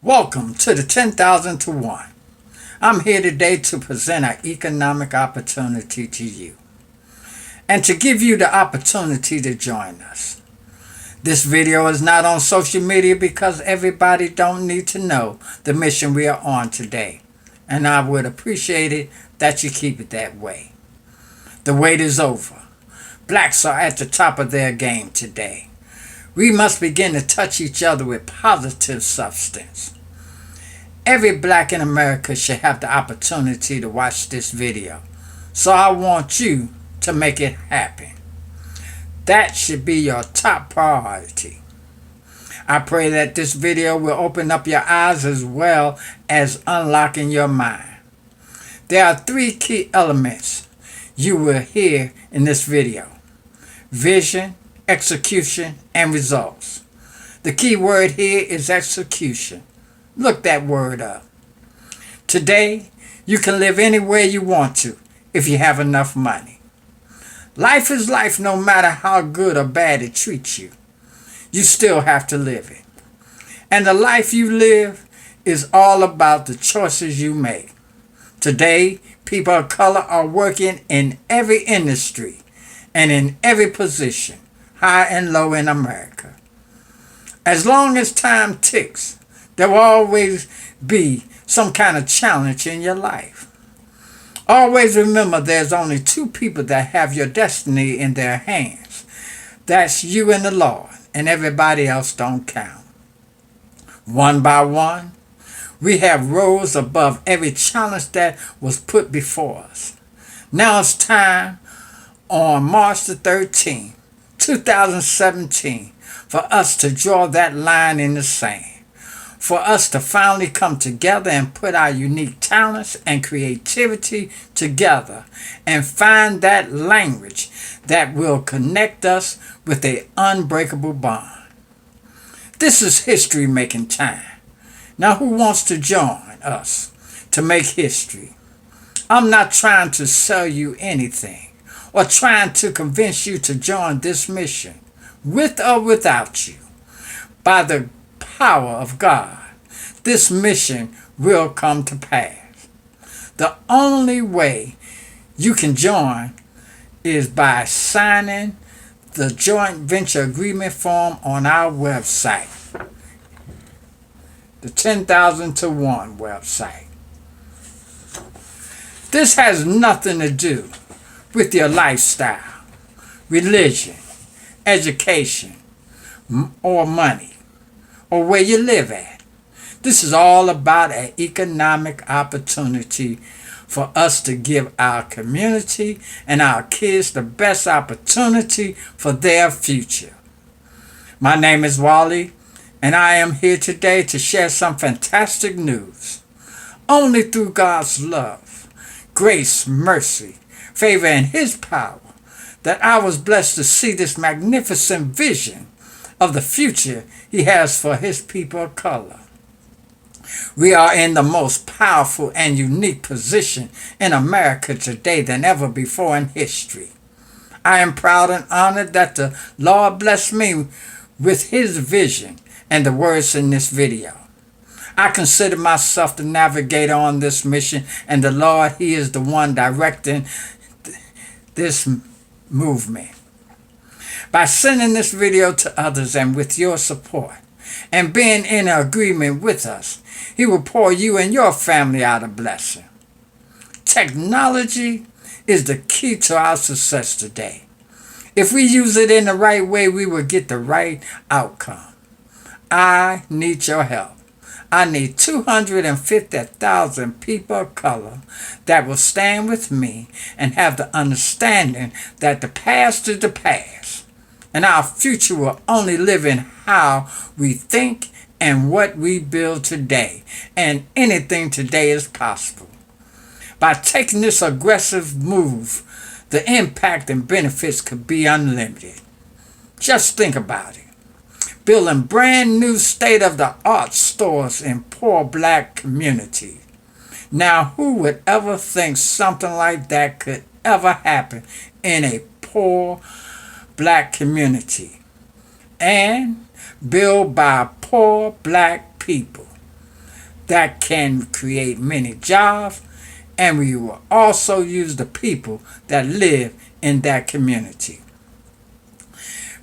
Welcome to the 10,000 to 1. I'm here today to present an economic opportunity to you and to give you the opportunity to join us. This video is not on social media because everybody don't need to know the mission we are on today, and I would appreciate it that you keep it that way. The wait is over. Blacks are at the top of their game today. We must begin to touch each other with positive substance. Every black in America should have the opportunity to watch this video. So I want you to make it happen. That should be your top priority. I pray that this video will open up your eyes as well as unlocking your mind. There are three key elements you will hear in this video: vision, execution, and results. The key word here is execution. Look that word up. Today, you can live anywhere you want to if you have enough money. Life is life no matter how good or bad it treats you. You still have to live it. And the life you live is all about the choices you make. Today, people of color are working in every industry and in every position, high and low in America. As long as time ticks, there will always be some kind of challenge in your life. Always remember there's only two people that have your destiny in their hands. That's you and the Lord, and everybody else don't count. One by one, we have rose above every challenge that was put before us. Now it's time on March the 13th, 2017, for us to draw that line in the sand. For us to finally come together and put our unique talents and creativity together and find that language that will connect us with an unbreakable bond. This is history making time. Now who wants to join us to make history? I'm not trying to sell you anything or trying to convince you to join this mission, with or without you. By the power of God, this mission will come to pass. The only way you can join is by signing the joint venture agreement form on our website, the 10,000 to 1 website. This has nothing to do with your lifestyle, religion, education, or money, or where you live at. This is all about an economic opportunity for us to give our community and our kids the best opportunity for their future. My name is Wally, and I am here today to share some fantastic news. Only through God's love, grace, mercy, favor, and His power that I was blessed to see this magnificent vision of the future He has for His people of color. We are in the most powerful and unique position in America today than ever before in history. I am proud and honored that the Lord blessed me with His vision and the words in this video. I consider myself the navigator on this mission, and the Lord, He is the one directing this movement. By sending this video to others and with your support and being in agreement with us, He will pour you and your family out a blessing. Technology is the key to our success today. If we use it in the right way, we will get the right outcome. I need your help. I need 250,000 people of color that will stand with me and have the understanding that the past is the past, and our future will only live in how we think and what we build today, and anything today is possible. By taking this aggressive move, the impact and benefits could be unlimited. Just think about it. Building brand new state-of-the-art stores in poor black communities. Now, who would ever think something like that could ever happen in a poor black community? And built by poor black people. that can create many jobs, and we will also use the people that live in that community.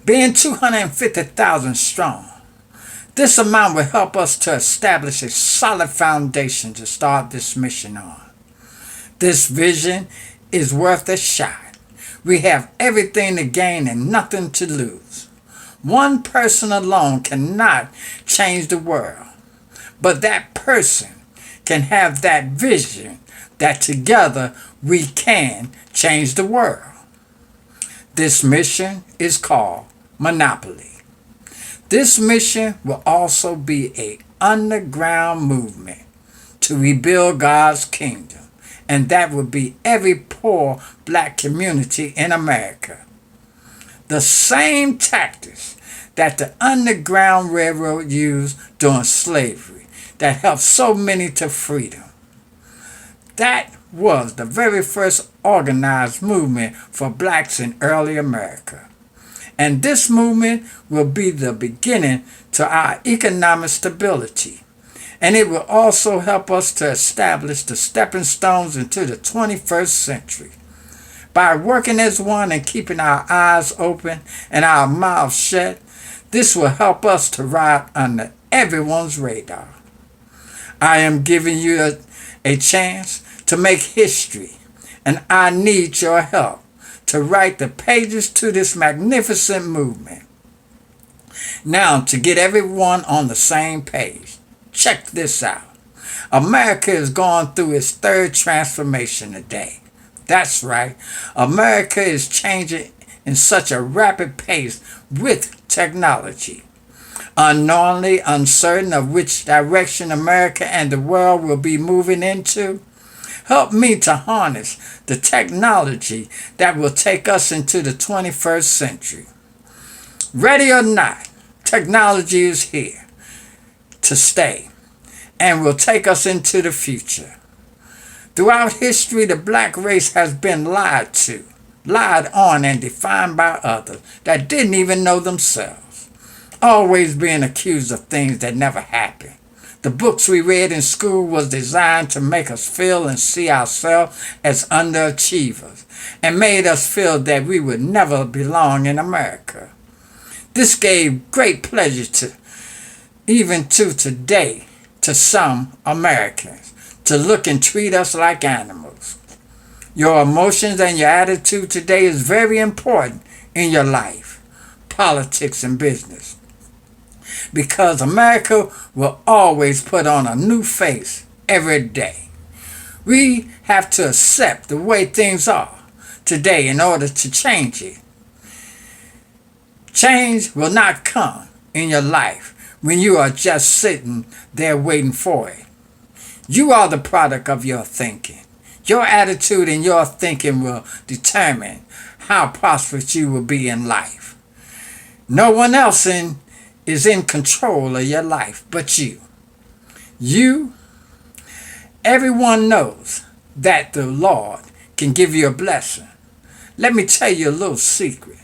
Being 250,000 strong, this amount will help us to establish a solid foundation to start this mission on. This vision is worth a shot. We have everything to gain and nothing to lose. One person alone cannot change the world, but that person can have that vision that together we can change the world. This mission is called Monopoly. This mission will also be an underground movement to rebuild God's kingdom, and that will be every poor black community in America. The same tactics that the Underground Railroad used during slavery that helped so many to freedom. That was the very first organized movement for blacks in early America. And this movement will be the beginning to our economic stability. And it will also help us to establish the stepping stones into the 21st century. By working as one and keeping our eyes open and our mouths shut, this will help us to ride under everyone's radar. I am giving you a chance to make history, and I need your help to write the pages to this magnificent movement. Now, to get everyone on the same page, check this out. America is going through its third transformation today. That's right. America is changing in such a rapid pace with technology. Unknowingly uncertain of which direction America and the world will be moving into, help me to harness the technology that will take us into the 21st century. Ready or not, technology is here to stay and will take us into the future. Throughout history, the black race has been lied to, lied on, and defined by others that didn't even know themselves, always being accused of things that never happened. The books we read in school was designed to make us feel and see ourselves as underachievers and made us feel that we would never belong in America. This gave great pleasure even to today, to some Americans, to look and treat us like animals. Your emotions and your attitude today is very important in your life, politics, and business. Because America will always put on a new face every day. We have to accept the way things are today in order to change it. Change will not come in your life when you are just sitting there waiting for it. You are the product of your thinking. Your attitude and your thinking will determine how prosperous you will be in life. No one else is in control of your life but you. Everyone knows that the Lord can give you a blessing. Let me tell you a little secret.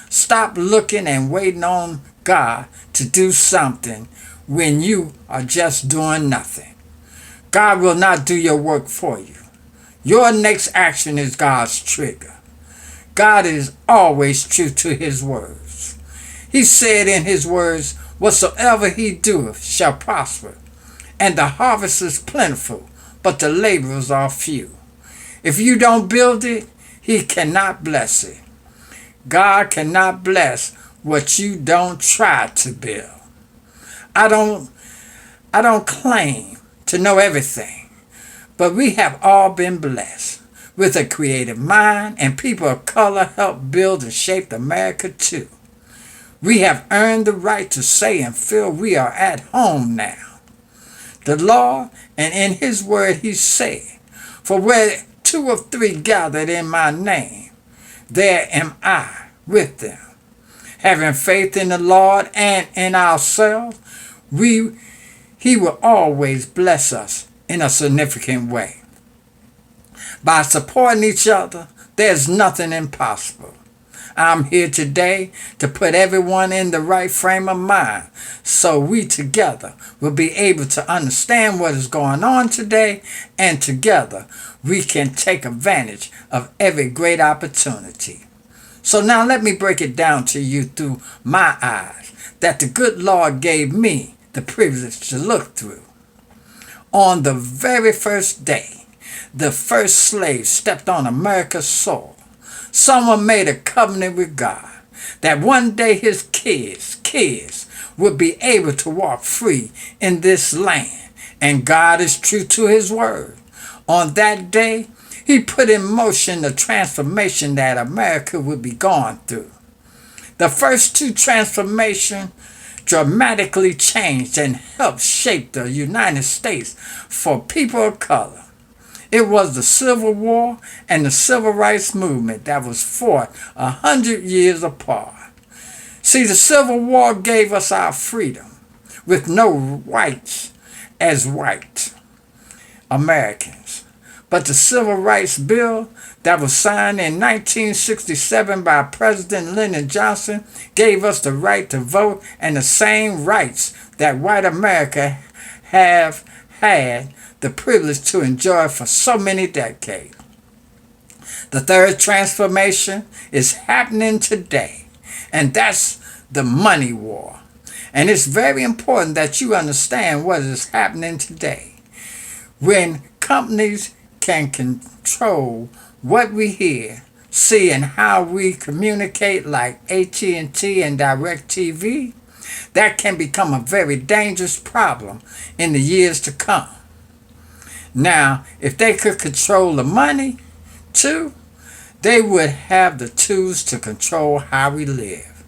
Stop looking and waiting on God to do something when you are just doing nothing. God will not do your work for you. Your next action is God's trigger. God is always true to his words. He said in his words, whatsoever he doeth shall prosper, and the harvest is plentiful, but the laborers are few. If you don't build it, he cannot bless it. God cannot bless what you don't try to build. I don't claim to know everything, but we have all been blessed with a creative mind, and people of color help build and shape America too. We have earned the right to say and feel we are at home now. The Lord, and in his word he said, for where 2 or 3 gathered in my name, there am I with them. Having faith in the Lord and in ourselves, he will always bless us in a significant way. By supporting each other, there's nothing impossible. I'm here today to put everyone in the right frame of mind so we together will be able to understand what is going on today, and together we can take advantage of every great opportunity. So now let me break it down to you through my eyes that the good Lord gave me the privilege to look through. On the very first day, the first slave stepped on America's soil. Someone made a covenant with God that one day his kids would be able to walk free in this land. And God is true to his word. On that day, he put in motion the transformation that America would be going through. The first two transformations dramatically changed and helped shape the United States for people of color. It was the Civil War and the Civil Rights Movement that was fought 100 years apart. See, the Civil War gave us our freedom with no rights as white Americans. But the Civil Rights Bill that was signed in 1967 by President Lyndon Johnson gave us the right to vote and the same rights that white America have had the privilege to enjoy for so many decades. The third transformation is happening today, and that's the money war. And it's very important that you understand what is happening today. When companies can control what we hear, see, and how we communicate, like AT&T and DirecTV, that can become a very dangerous problem in the years to come. Now, if they could control the money too, they would have the tools to control how we live.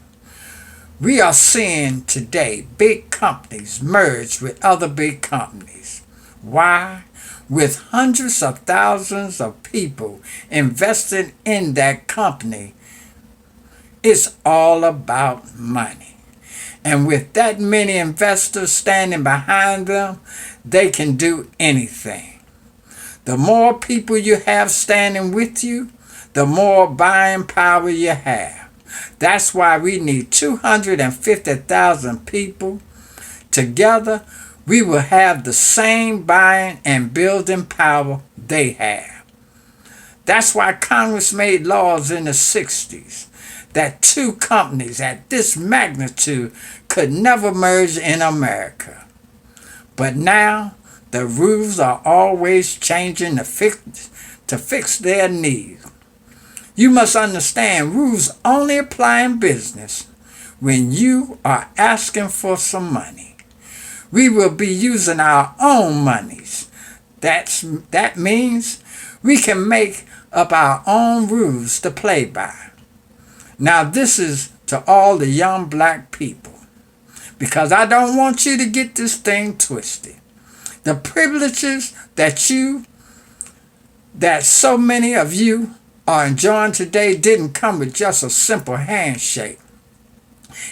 We are seeing today big companies merge with other big companies. Why? With hundreds of thousands of people invested in that company, it's all about money. And with that many investors standing behind them, they can do anything. The more people you have standing with you, the more buying power you have. That's why we need 250,000 people. Together, we will have the same buying and building power they have. That's why Congress made laws in the 60s that two companies at this magnitude could never merge in America. But now, the rules are always changing to fix their needs. You must understand, rules only apply in business when you are asking for some money. We will be using our own monies. That means we can make up our own rules to play by. Now this is to all the young black people, because I don't want you to get this thing twisted. The privileges that so many of you are enjoying today didn't come with just a simple handshake.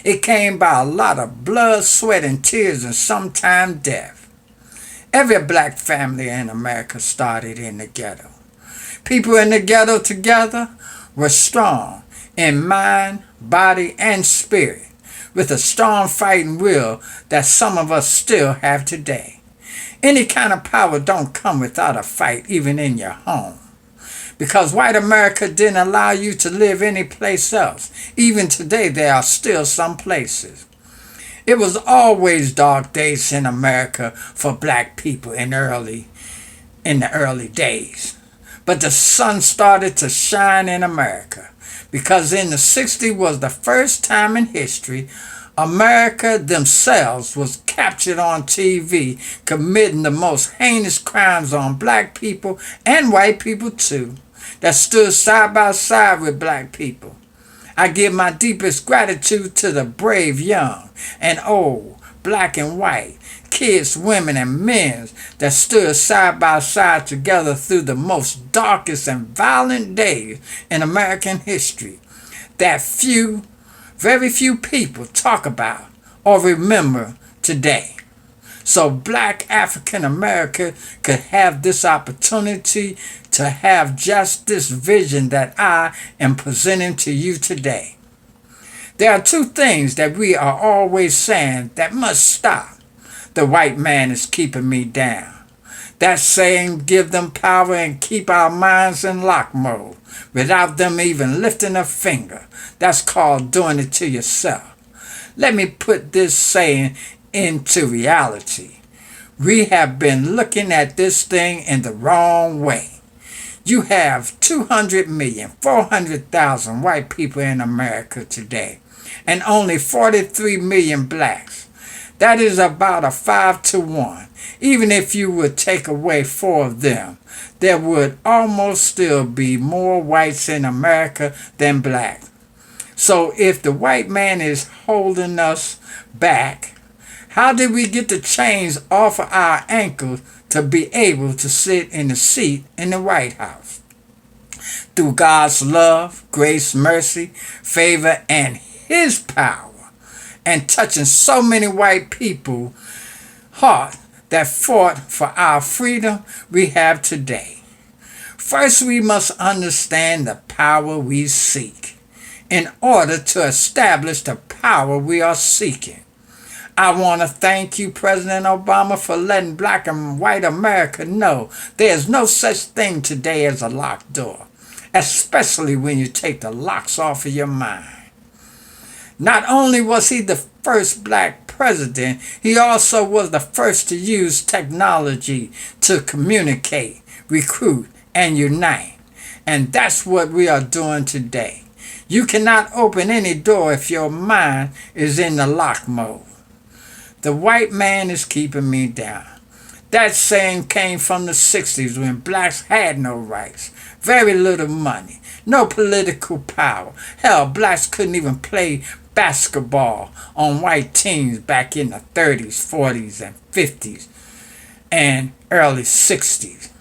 It came by a lot of blood, sweat, and tears, and sometimes death. Every black family in America started in the ghetto. People in the ghetto together were strong in mind, body, and spirit, with a strong fighting will that some of us still have today. Any kind of power don't come without a fight, even in your home. Because white America didn't allow you to live any place else. Even today, there are still some places. It was always dark days in America for black people in the early days. But the sun started to shine in America, because in the 60s was the first time in history America themselves was captured on TV committing the most heinous crimes on black people and white people too, that stood side by side with black people. I give my deepest gratitude to the brave young and old, black and white, kids, women, and men that stood side by side together through the most darkest and violent days in American history that very few people talk about or remember today. so black African America could have this opportunity to have just this vision that I am presenting to you today. There are two things that we are always saying that must stop. The white man is keeping me down. That saying, give them power and keep our minds in lock mode without them even lifting a finger. That's called doing it to yourself. Let me put this saying into reality. We have been looking at this thing in the wrong way. You have 200,400,000 white people in America today and only 43 million blacks. That is about a 5-to-1. Even if you would take away 4 of them, there would almost still be more whites in America than black. So if the white man is holding us back, how did we get the chains off of our ankles to be able to sit in the seat in the White House? Through God's love, grace, mercy, favor, and His power, and touching so many white people's heart that fought for our freedom we have today. First, we must understand the power we seek in order to establish the power we are seeking. I want to thank you, President Obama, for letting black and white America know there is no such thing today as a locked door, especially when you take the locks off of your mind. Not only was he the first black president, he also was the first to use technology to communicate, recruit, and unite. And that's what we are doing today. You cannot open any door if your mind is in the lock mode. The white man is keeping me down. That saying came from the 60s when blacks had no rights, very little money, no political power. Hell, blacks couldn't even play basketball on white teams back in the 30s, 40s, and 50s, and early 60s.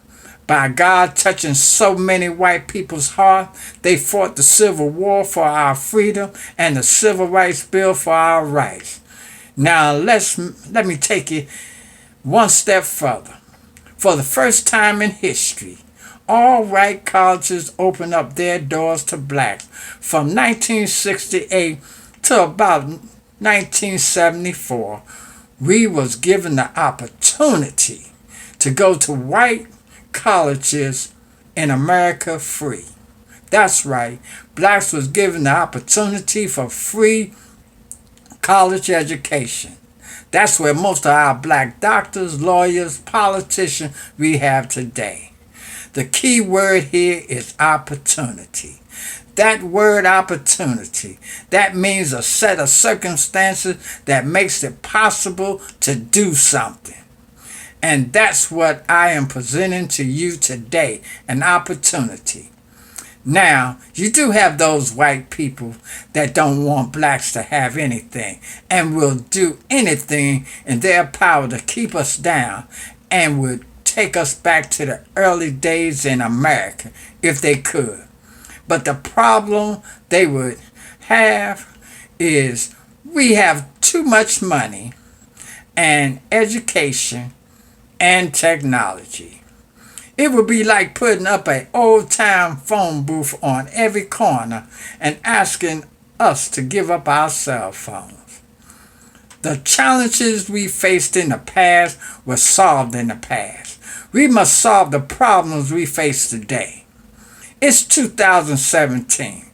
By God touching so many white people's heart, they fought the Civil War for our freedom and the Civil Rights Bill for our rights. Now let me take it one step further. For the first time in history, all white colleges opened up their doors to blacks from 1968 to about 1974. We was given the opportunity to go to white colleges in America free. That's right, blacks was given the opportunity for free college education. That's where most of our black doctors, lawyers, politicians we have today. The key word here is opportunity. That word opportunity, that means a set of circumstances that makes it possible to do something. And that's what I am presenting to you today, an opportunity. Now, you do have those white people that don't want blacks to have anything and will do anything in their power to keep us down and would take us back to the early days in America if they could. But the problem they would have is we have too much money and education and technology. It would be like putting up an old-time phone booth on every corner and asking us to give up our cell phones. The challenges we faced in the past were solved in the past. We must solve the problems we face today. It's 2017.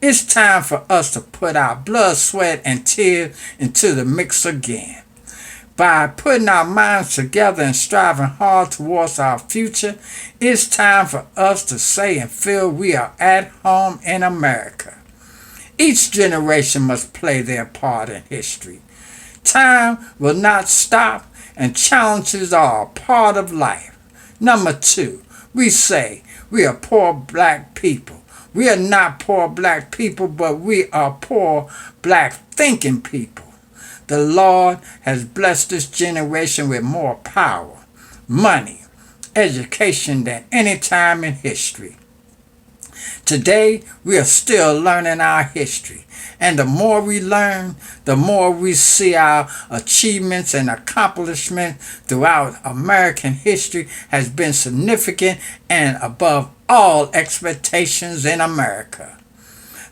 It's time for us to put our blood, sweat, and tears into the mix again. By putting our minds together and striving hard towards our future, it's time for us to say and feel we are at home in America. Each generation must play their part in history. Time will not stop, and challenges are a part of life. Number 2, we say we are poor black people. We are not poor black people, but we are poor black thinking people. The Lord has blessed this generation with more power, money, education than any time in history. Today, we are still learning our history. And the more we learn, the more we see our achievements and accomplishments throughout American history has been significant and above all expectations in America.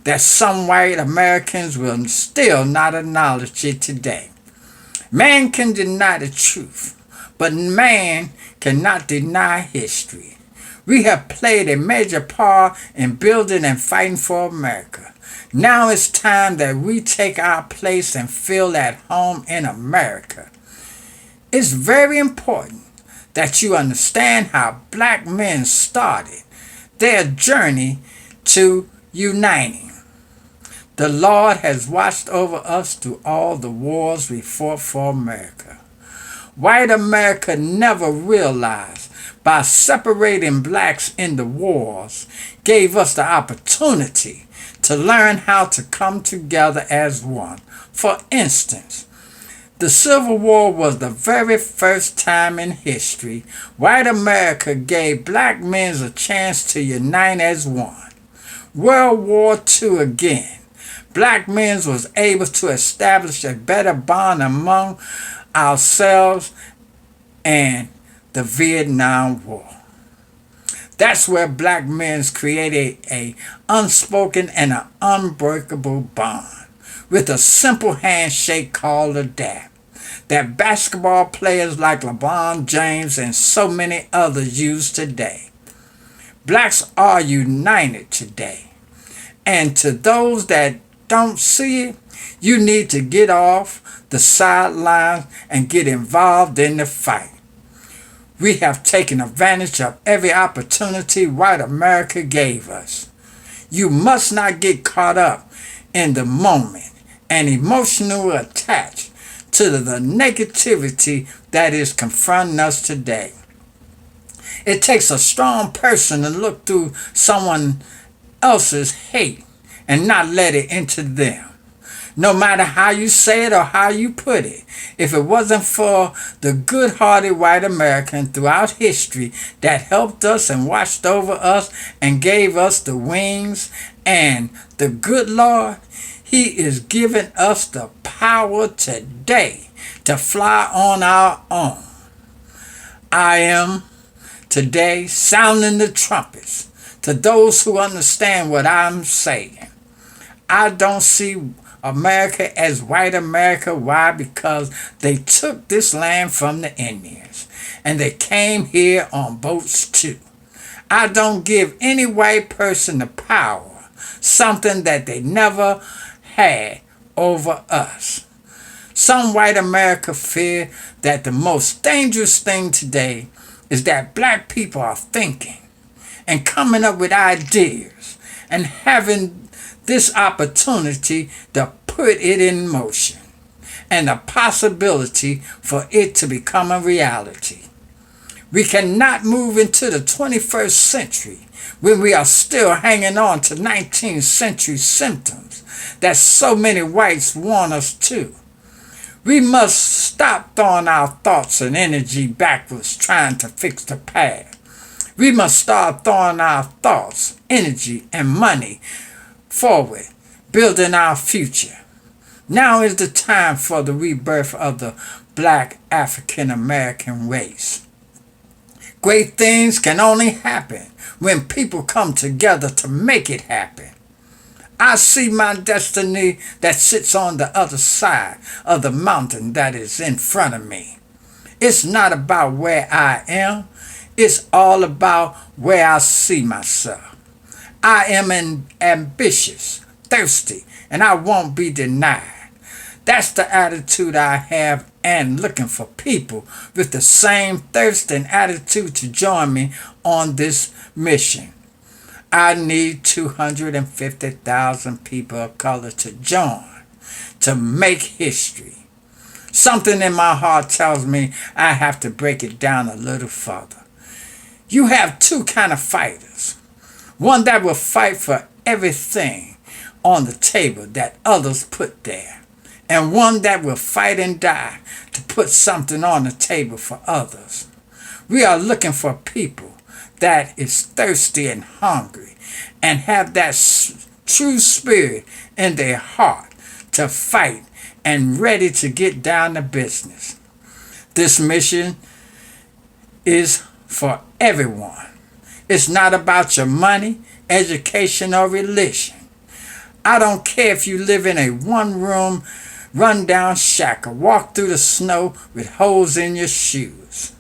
That some white Americans will still not acknowledge it today. Man can deny the truth, but man cannot deny history. We have played a major part in building and fighting for America. Now it's time that we take our place and feel at home in America. It's very important that you understand how black men started their journey to uniting. The Lord has watched over us through all the wars we fought for America. White America never realized by separating blacks in the wars gave us the opportunity to learn how to come together as one. For instance, the Civil War was the very first time in history white America gave black men a chance to unite as one. World War II again, black men was able to establish a better bond among ourselves and the Vietnam War. That's where black men created a unspoken and an unbreakable bond with a simple handshake called a dab that basketball players like LeBron James and so many others use today. Blacks are united today. And to those that don't see it, you need to get off the sidelines and get involved in the fight. We have taken advantage of every opportunity white America gave us. You must not get caught up in the moment and emotionally attached to the negativity that is confronting us today. It takes a strong person to look through someone else's hate and not let it into them. No matter how you say it or how you put it, if it wasn't for the good-hearted white American throughout history that helped us and watched over us and gave us the wings and the good Lord, He is giving us the power today to fly on our own. I am today sounding the trumpets to those who understand what I'm saying. I don't see America as white America. Why? Because they took this land from the Indians and they came here on boats too. I don't give any white person the power, something that they never had over us. Some white America fear that the most dangerous thing today is that black people are thinking and coming up with ideas and having this opportunity to put it in motion and the possibility for it to become a reality. We cannot move into the 21st century when we are still hanging on to 19th century symptoms that so many whites want us to. We must stop throwing our thoughts and energy backwards trying to fix the past. We must start throwing our thoughts, energy, and money forward, building our future. Now is the time for the rebirth of the black African American race. Great things can only happen when people come together to make it happen. I see my destiny that sits on the other side of the mountain that is in front of me. It's not about where I am, it's all about where I see myself. I am ambitious, thirsty, and I won't be denied. That's the attitude I have, and looking for people with the same thirst and attitude to join me on this mission. I need 250,000 people of color to join to make history. Something in my heart tells me I have to break it down a little further. You have two kind of fighters. One that will fight for everything on the table that others put there. And one that will fight and die to put something on the table for others. We are looking for people that is thirsty and hungry and have that true spirit in their heart to fight and ready to get down to business. This mission is for everyone. It's not about your money, education, or religion. I don't care if you live in a one-room, run-down shack or walk through the snow with holes in your shoes.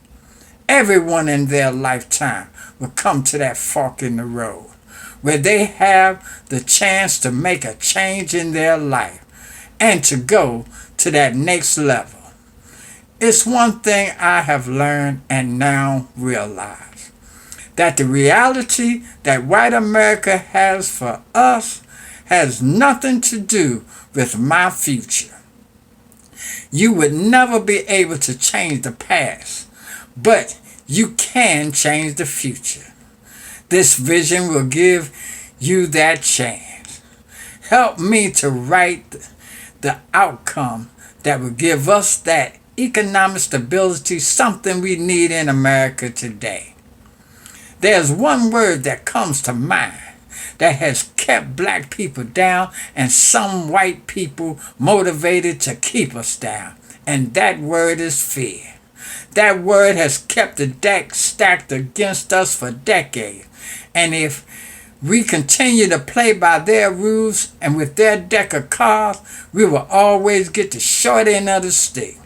Everyone in their lifetime will come to that fork in the road where they have the chance to make a change in their life and to go to that next level. It's one thing I have learned and now realize, that the reality that white America has for us has nothing to do with my future. You would never be able to change the past, but you can change the future. This vision will give you that chance. Help me to write the outcome that will give us that economic stability, something we need in America today. There's one word that comes to mind that has kept black people down and some white people motivated to keep us down, and that word is fear. That word has kept the deck stacked against us for decades, and if we continue to play by their rules and with their deck of cards, we will always get the short end of the stick.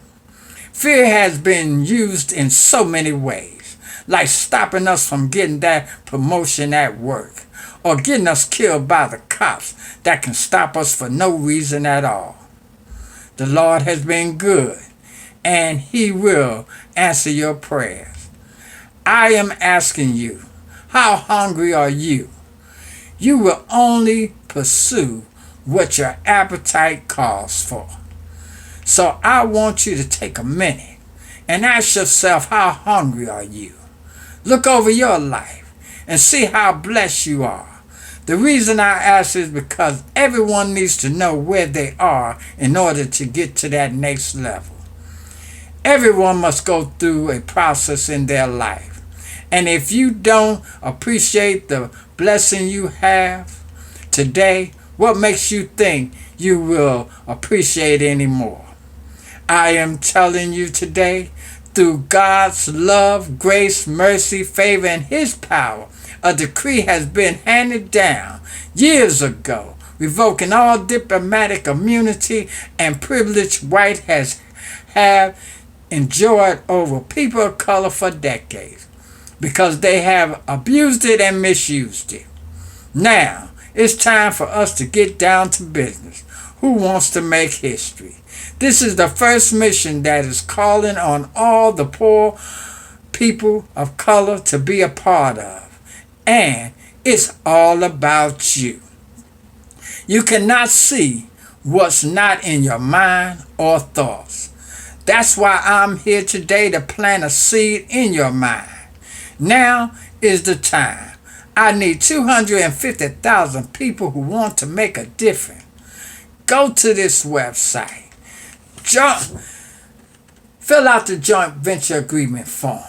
Fear has been used in so many ways, like stopping us from getting that promotion at work, or getting us killed by the cops that can stop us for no reason at all. The Lord has been good, and He will answer your prayers. I am asking you, how hungry are you? You will only pursue what your appetite calls for. So I want you to take a minute and ask yourself, how hungry are you? Look over your life and see how blessed you are. The reason I ask is because everyone needs to know where they are in order to get to that next level. Everyone must go through a process in their life. And if you don't appreciate the blessing you have today, what makes you think you will appreciate any more? I am telling you today, through God's love, grace, mercy, favor, and His power, a decree has been handed down years ago, revoking all diplomatic immunity and privilege white has have enjoyed over people of color for decades, because they have abused it and misused it. Now, it's time for us to get down to business. Who wants to make history? This is the first mission that is calling on all the poor people of color to be a part of. And it's all about you. You cannot see what's not in your mind or thoughts. That's why I'm here today to plant a seed in your mind. Now is the time. I need 250,000 people who want to make a difference. Go to this website. Fill out the joint venture agreement form.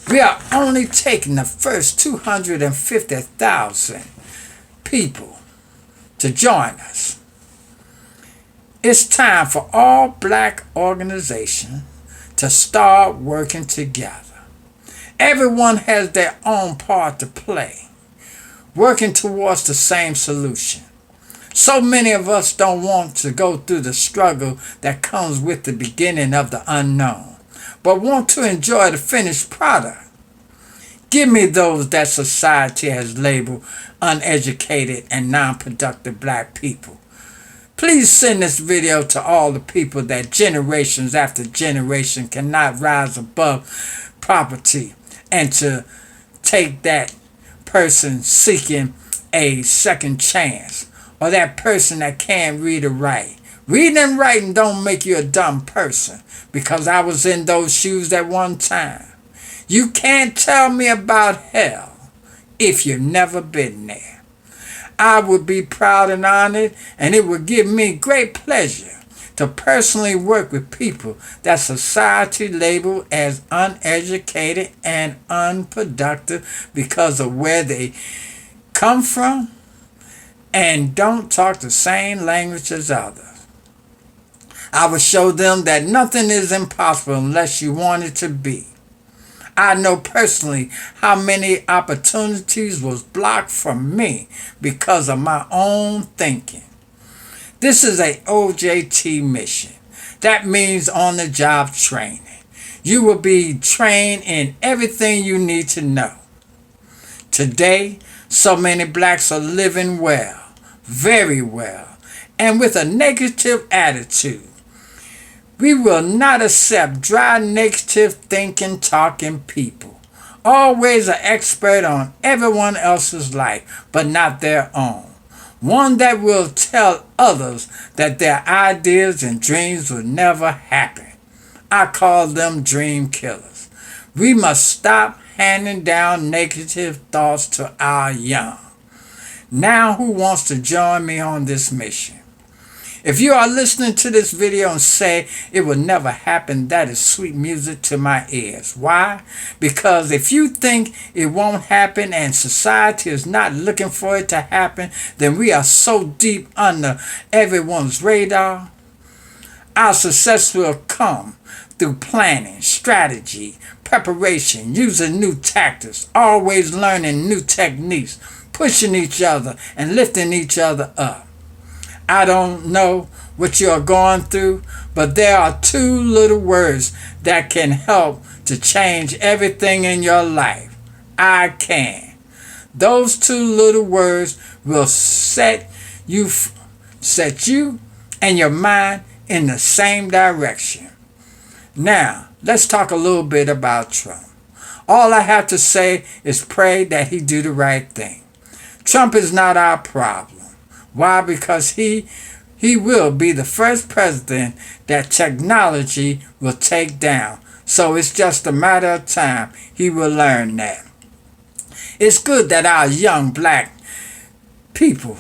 We are only taking the first 250,000 people to join us. It's time for all black organizations to start working together. Everyone has their own part to play, working towards the same solution. So many of us don't want to go through the struggle that comes with the beginning of the unknown, but want to enjoy the finished product. Give me those that society has labeled uneducated and non-productive black people. Please send this video to all the people that generations after generation cannot rise above poverty, and to take that person seeking a second chance, or that person that can't read or write. Reading and writing don't make you a dumb person, because I was in those shoes at one time. You can't tell me about hell if you've never been there. I would be proud and honored, and it would give me great pleasure to personally work with people that society labeled as uneducated and unproductive because of where they come from and don't talk the same language as others. I will show them that nothing is impossible unless you want it to be. I know personally how many opportunities was blocked from me because of my own thinking. This is a OJT mission. That means on-the-job training. You will be trained in everything you need to know. Today, so many blacks are living well, very well, and with a negative attitude. We will not accept dry, negative thinking, talking people. Always an expert on everyone else's life, but not their own. One that will tell others that their ideas and dreams will never happen. I call them dream killers. We must stop handing down negative thoughts to our young. Now, who wants to join me on this mission? If you are listening to this video and say it will never happen, that is sweet music to my ears. Why? Because if you think it won't happen and society is not looking for it to happen, then we are so deep under everyone's radar. Our success will come through planning, strategy, preparation, using new tactics, always learning new techniques, pushing each other and lifting each other up. I don't know what you're going through, but there are two little words that can help to change everything in your life. I can. Those two little words will set you and your mind in the same direction. Now, let's talk a little bit about Trump. All I have to say is pray that he do the right thing. Trump is not our problem. Why? Because he will be the first president that technology will take down. So it's just a matter of time he will learn that. It's good that our young black people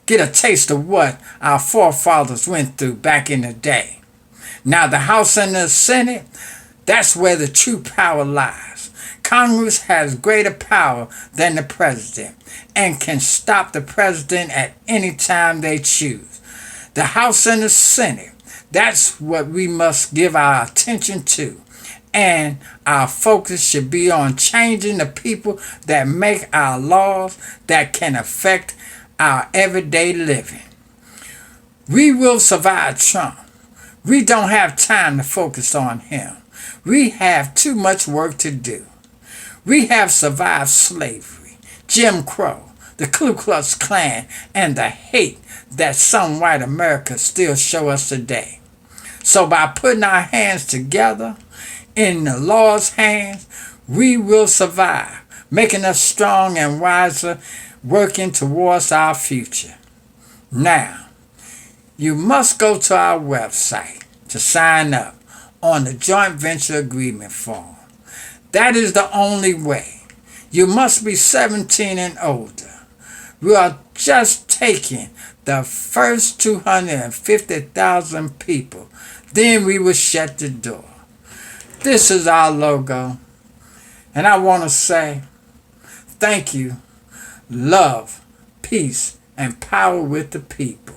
get a taste of what our forefathers went through back in the day. Now the House and the Senate, that's where the true power lies. Congress has greater power than the president and can stop the president at any time they choose. The House and the Senate, that's what we must give our attention to. And our focus should be on changing the people that make our laws that can affect our everyday living. We will survive Trump. We don't have time to focus on him. We have too much work to do. We have survived slavery, Jim Crow, the Ku Klux Klan, and the hate that some white America still show us today. So by putting our hands together in the Lord's hands, we will survive, making us strong and wiser, working towards our future. Now, you must go to our website to sign up on the joint venture agreement form. That is the only way. You must be 17 and older. We are just taking the first 250,000 people. Then we will shut the door. This is our logo. And I want to say thank you, love, peace, and power with the people.